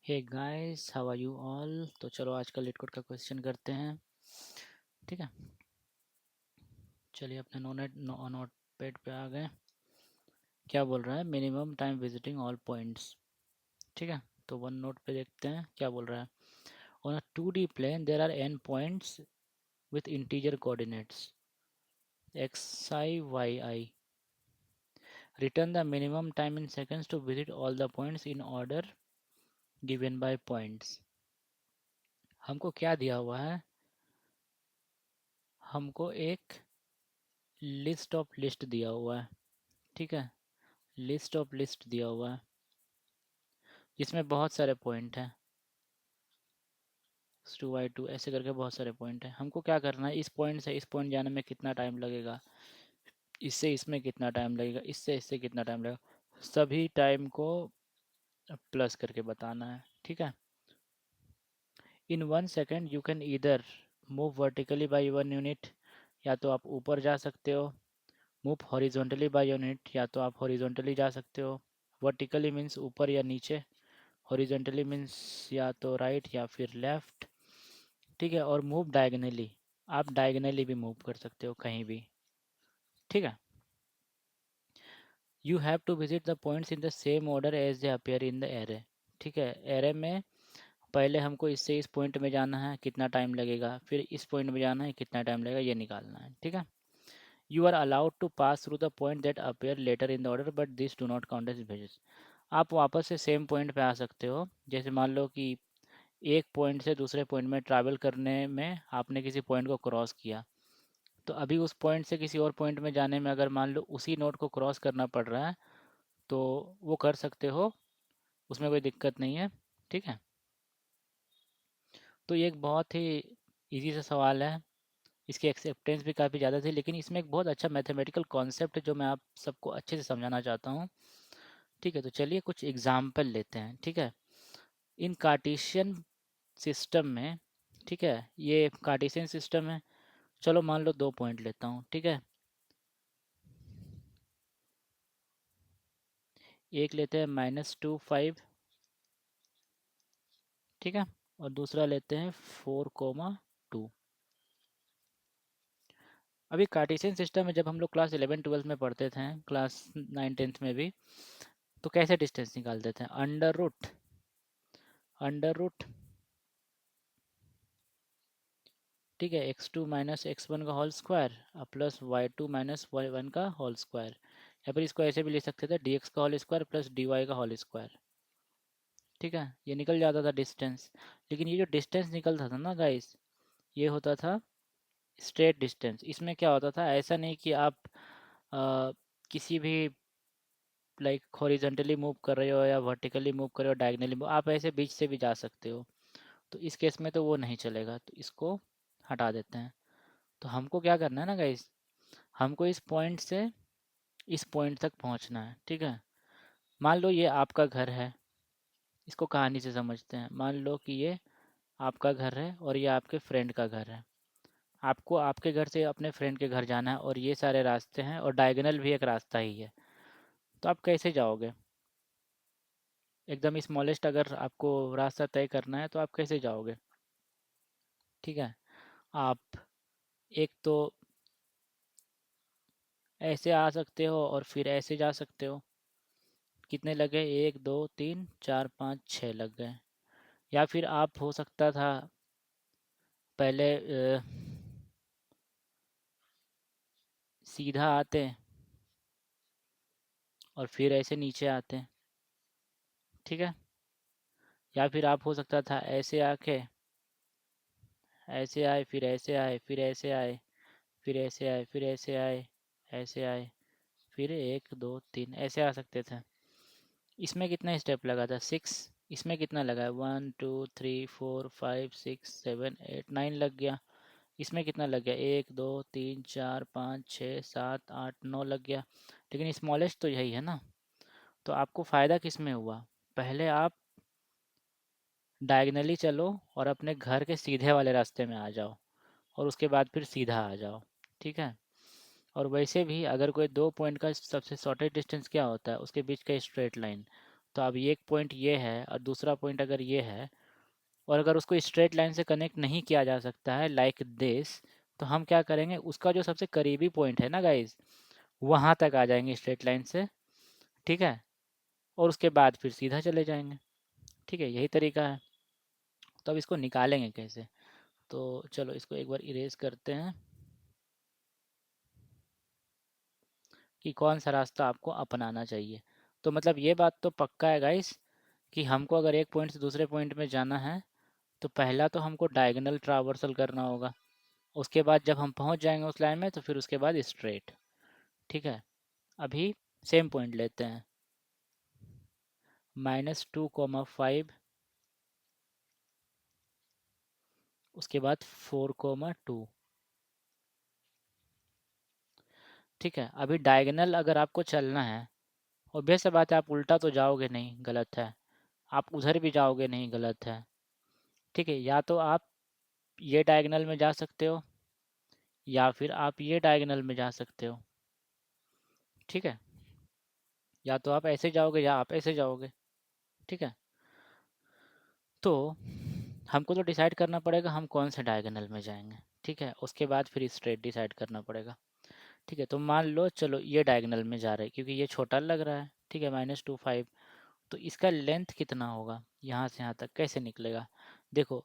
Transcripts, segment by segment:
Hey guys, how are you all. तो चलो आज का लेट कोड का क्वेश्चन करते हैं। ठीक है, चलिए अपने नोट पैड पे आ गए। क्या बोल रहा है? Minimum time visiting all points. ठीक है, तो वन नोट पे देखते हैं क्या बोल रहा है। On a 2D plane there are n points with integer coordinates xi yi। Return the minimum time in seconds to visit all the points in order given by points. हमको क्या दिया हुआ है? हमको एक लिस्ट ऑफ लिस्ट दिया हुआ है। ठीक है, लिस्ट ऑफ लिस्ट दिया हुआ है जिसमें बहुत सारे पॉइंट हैं। 2 ऐसे करके बहुत सारे पॉइंट हैं। हमको क्या करना है, इस पॉइंट से इस पॉइंट जाने में कितना टाइम लगेगा, इससे इसमें कितना टाइम लगेगा, इससे इससे कितना टाइम लगेगा, सभी टाइम को प्लस करके बताना है। ठीक है, इन 1 second you can either move vertically by 1 unit, या तो आप ऊपर जा सकते हो। मूव हॉरिजॉन्टली बाई यूनिट, या तो आप हॉरिजॉन्टली जा सकते हो। वर्टिकली मीन्स ऊपर या नीचे, हॉरिजॉन्टली मीन्स या तो राइट या फिर लेफ़्ट। ठीक है, और मूव डायगनली, आप डायगनली भी मूव कर सकते हो कहीं भी। ठीक है, you have to visit the points in the same order as they appear in the array. ठीक है, एरे में पहले हमको इससे इस पॉइंट में जाना है, कितना टाइम लगेगा, फिर इस पॉइंट में जाना है, कितना टाइम लगेगा, ये निकालना है। ठीक है, you are allowed to pass through the point that appear later in the order but this do not count as visits. आप वापस से सेम पॉइंट पे आ सकते हो। जैसे मान लो कि एक पॉइंट से दूसरे पॉइंट में ट्रैवल करने में आपने किसी पॉइंट को क्रॉस किया, तो अभी उस पॉइंट से किसी और पॉइंट में जाने में अगर मान लो उसी नोड को क्रॉस करना पड़ रहा है तो वो कर सकते हो, उसमें कोई दिक्कत नहीं है। ठीक है, तो ये एक बहुत ही इजी सा सवाल है। इसकी एक्सेप्टेंस भी काफ़ी ज़्यादा थी, लेकिन इसमें एक बहुत अच्छा मैथमेटिकल कॉन्सेप्ट है जो मैं आप सबको अच्छे से समझाना चाहता हूँ। ठीक है, तो चलिए कुछ एग्जाम्पल लेते हैं। ठीक है, इन कार्टेशियन सिस्टम में, ठीक है, ये कार्टेशियन सिस्टम है। चलो मान लो 2 पॉइंट लेता हूँ। ठीक है, एक लेते हैं -2 5। ठीक है, और दूसरा लेते हैं 4, 2। अभी कार्टेशियन सिस्टम में जब हम लोग क्लास 11 12 में पढ़ते थे, क्लास 9 10 में भी, तो कैसे डिस्टेंस निकालते थे? Under root. ठीक है, x2 माइनस x1 का whole square plus y2 minus y1 का होल स्क्वायर, या फिर इसको ऐसे भी लिख सकते थे dx का होल स्क्वायर प्लस dy का होल स्क्वायर। ठीक है, ये निकल जाता था डिस्टेंस। लेकिन ये जो डिस्टेंस निकलता था ना गाइस, ये होता था स्ट्रेट डिस्टेंस। इसमें क्या होता था, ऐसा नहीं कि आप किसी भी लाइक हॉरिजेंटली मूव कर रहे हो या वर्टिकली मूव कर रहे हो, डायगनली मूव, आप ऐसे बीच से भी जा सकते हो। तो इस केस में तो वो नहीं चलेगा, तो इसको हटा देते हैं। तो हमको क्या करना है ना गाइस, हमको इस पॉइंट से इस पॉइंट तक पहुंचना है। ठीक है, मान लो ये आपका घर है। इसको कहानी से समझते हैं। मान लो कि ये आपका घर है और ये आपके फ्रेंड का घर है। आपको आपके घर से अपने फ्रेंड के घर जाना है और ये सारे रास्ते हैं और डायगोनल भी एक रास्ता ही है। तो आप कैसे जाओगे? एकदम स्मॉलेस्ट अगर आपको रास्ता तय करना है तो आप कैसे जाओगे? ठीक है, आप एक तो ऐसे आ सकते हो और फिर ऐसे जा सकते हो। कितने लगे? 1 2 3 4 5 6 लग गए। या फिर आप हो सकता था पहले सीधा आते और फिर ऐसे नीचे आते। ठीक है, या फिर आप हो सकता था ऐसे आके ऐसे आए, फिर ऐसे आए, फिर ऐसे आए, फिर ऐसे आए, फिर ऐसे आए, ऐसे आए, फिर 1 2 3 ऐसे आ सकते थे। इसमें कितना स्टेप लगा था? 6। इसमें कितना लगा है? 1 2 3 4 5 6 7 8 9 लग गया। इसमें कितना लग गया? 1 2 3 4 5 6 7 8 9 लग गया। लेकिन स्मॉलेस्ट तो यही है ना। तो आपको फ़ायदा किस में हुआ? पहले आप डायगनली चलो और अपने घर के सीधे वाले रास्ते में आ जाओ, और उसके बाद फिर सीधा आ जाओ। ठीक है, और वैसे भी अगर कोई 2 पॉइंट का सबसे शॉर्टेस्ट डिस्टेंस क्या होता है? उसके बीच का स्ट्रेट लाइन। तो अब ये एक पॉइंट ये है और दूसरा पॉइंट अगर ये है, और अगर उसको स्ट्रेट लाइन से कनेक्ट नहीं किया जा सकता है लाइक दिस, तो हम क्या करेंगे, उसका जो सबसे करीबी पॉइंट है ना गाइज, वहाँ तक आ जाएंगे स्ट्रेट लाइन से, ठीक है, और उसके बाद फिर सीधा चले जाएंगे। ठीक है, यही तरीका है। तो अब इसको निकालेंगे कैसे, तो चलो इसको एक बार इरेज करते हैं कि कौन सा रास्ता आपको अपनाना चाहिए। तो मतलब ये बात तो पक्का है गाइस कि हमको अगर एक पॉइंट से दूसरे पॉइंट में जाना है तो पहला तो हमको डायगोनल ट्रावर्सल करना होगा, उसके बाद जब हम पहुंच जाएंगे उस लाइन में तो फिर उसके बाद स्ट्रेट। ठीक है, अभी सेम पॉइंट लेते हैं, -2,5, उसके बाद 4,2। ठीक है, अभी डायगोनल अगर आपको चलना है, ऑब्वियस सा बात है आप उल्टा तो जाओगे नहीं, गलत है, आप उधर भी जाओगे नहीं, गलत है। ठीक है, या तो आप ये डायगोनल में जा सकते हो या फिर आप ये डायगोनल में जा सकते हो। ठीक है, या तो आप ऐसे जाओगे या आप ऐसे जाओगे। ठीक है, तो हमको तो डिसाइड करना पड़ेगा हम कौन से डायगोनल में जाएंगे। ठीक है, उसके बाद फिर स्ट्रेट डिसाइड करना पड़ेगा। ठीक है, तो मान लो चलो ये डायगोनल में जा रहे हैं क्योंकि ये छोटा लग रहा है। ठीक है, -2,5, तो इसका लेंथ कितना होगा यहाँ से यहाँ तक, कैसे निकलेगा। देखो,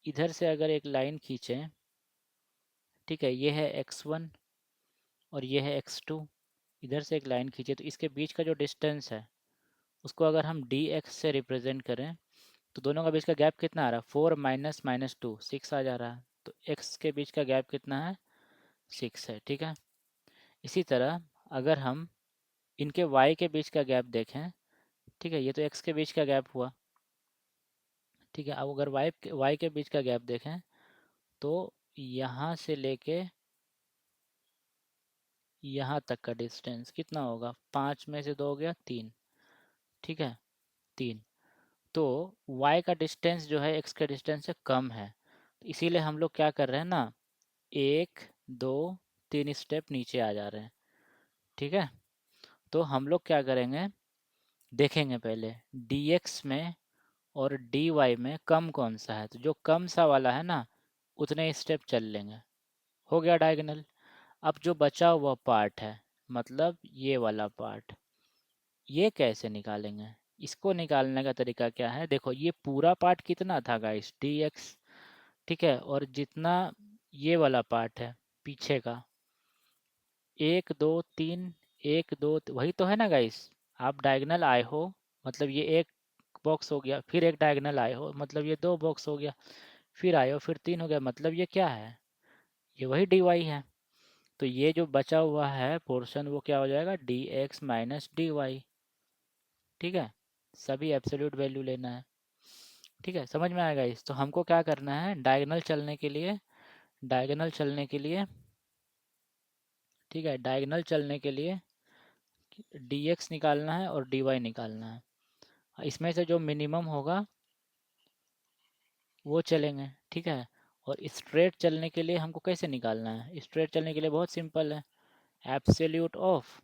इधर से अगर एक लाइन खींचें, ठीक है, ये है x1 और ये है x2, इधर से एक लाइन खींचे तो इसके बीच का जो डिस्टेंस है उसको अगर हम dx से रिप्रेजेंट करें तो दोनों का बीच का गैप कितना आ रहा है, 4 माइनस -2 6 आ जा रहा है। तो x के बीच का गैप कितना है, 6 है। ठीक है, इसी तरह अगर हम इनके y के बीच का गैप देखें, ठीक है, ये तो x के बीच का गैप हुआ। ठीक है, अब अगर y के बीच का गैप देखें तो यहाँ से लेके यहाँ तक का डिस्टेंस कितना होगा, 5 में से 2 हो गया 3। ठीक है, 3, तो y का डिस्टेंस जो है x के डिस्टेंस से कम है, तो इसीलिए हम लोग क्या कर रहे हैं ना, 1 2 3 स्टेप नीचे आ जा रहे हैं। ठीक है, तो हम लोग क्या करेंगे, देखेंगे पहले dx में और dy में कम कौन सा है, तो जो कम सा वाला है ना उतने स्टेप चल लेंगे, हो गया डायगोनल। अब जो बचा हुआ पार्ट है, मतलब ये वाला पार्ट, ये कैसे निकालेंगे। इसको निकालने का तरीका क्या है, देखो ये पूरा पार्ट कितना था गाइस, dx। ठीक है, और जितना ये वाला पार्ट है पीछे का, 1 2 3, 1 2, वही तो है ना गाइस। आप डायगोनल आए हो मतलब ये एक बॉक्स हो गया, फिर एक डायगोनल आए हो मतलब ये 2 बॉक्स हो गया, फिर आए हो फिर 3 हो गया, मतलब ये क्या है, ये वही dy है। तो ये जो बचा हुआ है पोर्शन वो क्या हो जाएगा, dx माइनस dy। ठीक है, सभी एब्सोल्यूट वैल्यू लेना है। ठीक है, समझ में आएगा इस, तो हमको क्या करना है, डायगोनल चलने के लिए, डायगोनल चलने के लिए, ठीक है, डायगोनल चलने के लिए dx निकालना है और dy निकालना है, इसमें से जो मिनिमम होगा वो चलेंगे। ठीक है, और स्ट्रेट चलने के लिए हमको कैसे निकालना है, स्ट्रेट चलने के लिए बहुत सिंपल है, absolute of,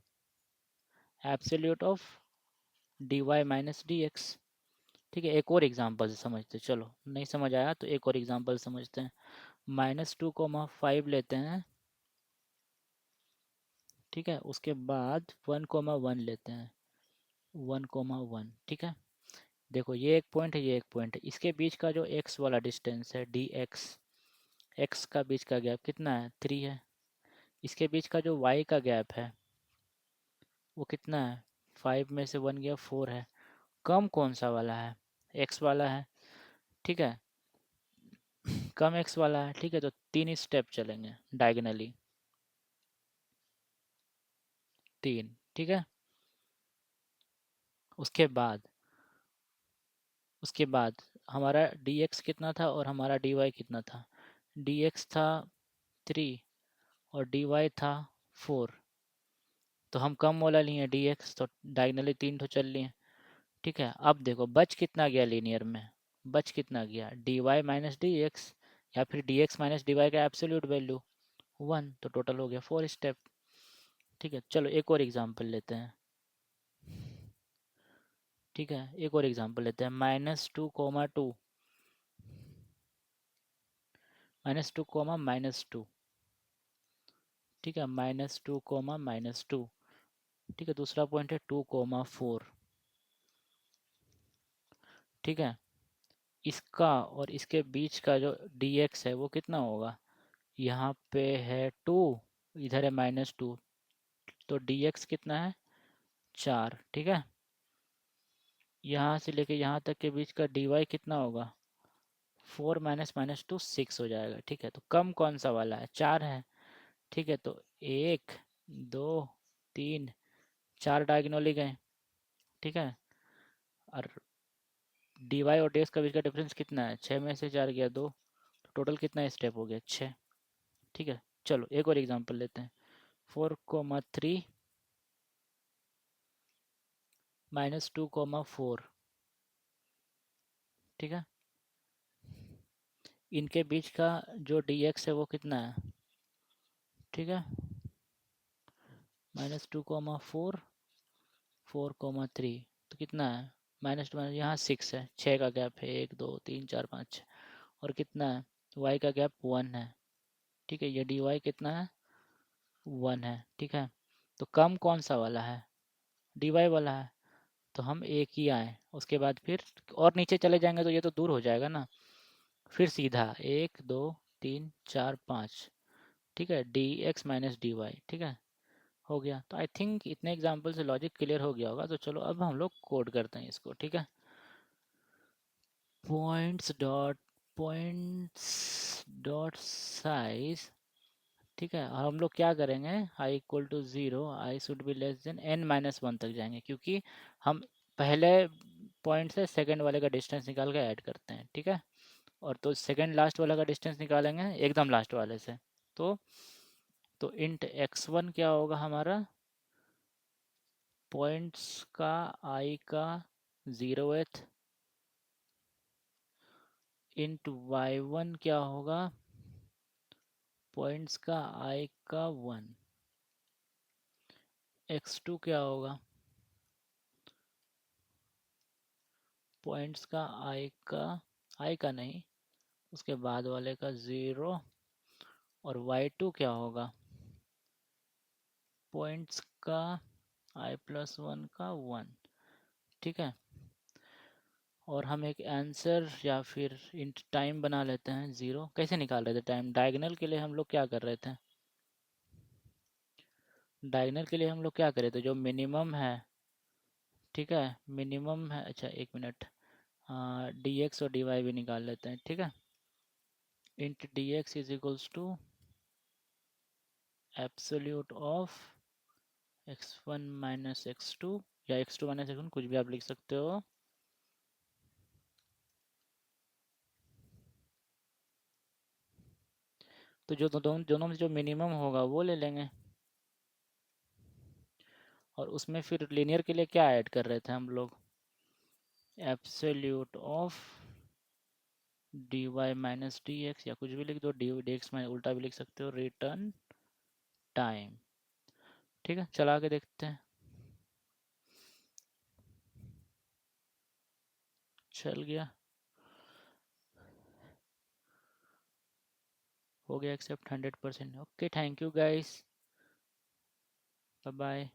absolute of dy minus dx। ठीक है, एक और एग्जांपल से समझते, चलो नहीं समझ आया तो एक और एग्जांपल समझते हैं, -2,5 लेते हैं। ठीक है, उसके बाद 1,1 लेते हैं, 1,1। ठीक है, देखो ये एक पॉइंट है, ये एक पॉइंट है, इसके बीच का जो x वाला डिस्टेंस है dx, x का बीच का गैप कितना है, 3 है। इसके बीच का जो y का गैप है वो कितना है, 5 में से 1 गया 4 है। कम कौन सा वाला है, x वाला है। ठीक है, कम x वाला है। ठीक है, तो 3 स्टेप चलेंगे डायगोनली, 3। ठीक है, उसके बाद, उसके बाद हमारा dx कितना था और हमारा dy कितना था, dx था 3 और dy था 4, तो हम कम वाला लिए dx, तो डायगनली 3 तो चल लिए। ठीक है, अब देखो बच कितना गया लीनियर में, बच कितना गया, dy माइनस डी एक्स, या फिर dx माइनस dy का एब्सोल्यूट वैल्यू 1, तो टोटल हो गया 4 स्टेप। ठीक है, चलो एक और एग्जांपल लेते हैं। ठीक है, एक और एग्जांपल लेते हैं, -2, -2, ठीक है, -2, ठीक है। दूसरा पॉइंट है 2, 4, ठीक है। इसका और इसके बीच का जो dx है वो कितना होगा, यहाँ पे है 2, इधर है -2, तो dx कितना है 4, ठीक है। यहाँ से लेके यहाँ तक के बीच का dy कितना होगा, 4 माइनस माइनस टू 6 हो जाएगा, ठीक है। तो कम कौन सा वाला है, 4 है, ठीक है। तो 1, 2, 3, 4 डायगोनली गए, ठीक है। और dy और dx का बीच का डिफरेंस कितना है, 6 में से 4 गया 2, तो टोटल कितना स्टेप हो गया 6, ठीक है। चलो एक और एग्जांपल लेते हैं, 4, 3, -2, 4, ठीक है। इनके बीच का जो dx है वो कितना है, ठीक है, -2, 4, 4, 3, तो कितना है, -2 यहाँ 6 है, 6 का गैप है, 1, 2, 3, 4, 5, 6, और कितना है, y का गैप 1 है, ठीक है। ये dy कितना है 1 है, ठीक है। तो कम कौन सा वाला है, dy वाला है, तो हम एक ही आए, उसके बाद फिर और नीचे चले जाएंगे तो ये तो दूर हो जाएगा ना, फिर सीधा 1, 2, 3, 4, 5, ठीक है, dx माइनस dy, ठीक है, हो गया। तो आई थिंक इतने एग्जाम्पल से लॉजिक क्लियर हो गया होगा। तो चलो अब हम लोग कोड करते हैं इसको, ठीक है। points.साइज, ठीक है। और हम लोग क्या करेंगे, i = 0, i should be less than n-1 तक जाएंगे, क्योंकि हम पहले पॉइंट से सेकंड वाले का डिस्टेंस निकाल के ऐड करते हैं, ठीक है। और तो सेकंड लास्ट वाला का डिस्टेंस निकालेंगे एकदम लास्ट वाले से, तो इंट x1 क्या होगा हमारा, पॉइंट्स का i का 0th, इंट y1 क्या होगा, पॉइंट्स का i का 1, x2 क्या होगा, पॉइंट्स का i का नहीं, उसके बाद वाले का 0, और y2 क्या होगा, पॉइंट्स का i+1 का 1, ठीक है। और हम एक आंसर या फिर इंट टाइम बना लेते हैं 0। कैसे निकाल रहे थे टाइम, डायगोनल के लिए हम लोग क्या कर रहे थे, डायगोनल के लिए हम लोग क्या कर रहे थे, जो मिनिमम है, ठीक है, मिनिमम है, अच्छा एक मिनट, dx और dy भी निकाल लेते हैं, ठीक है। Int dx is equals to absolute of x1 minus x2, या x2 माइनस x1, कुछ भी आप लिख सकते हो, तो जो दोनों में जो मिनिमम होगा वो ले लेंगे। और उसमें फिर लीनियर के लिए क्या ऐड कर रहे थे हम लोग, absolute of dy minus dx, या कुछ भी लिख दो, dx में उल्टा भी लिख सकते हो, रिटर्न टाइम, ठीक है। चला के देखते हैं, चल गया, हो गया accept 100%। Okay, thank you guys, bye bye.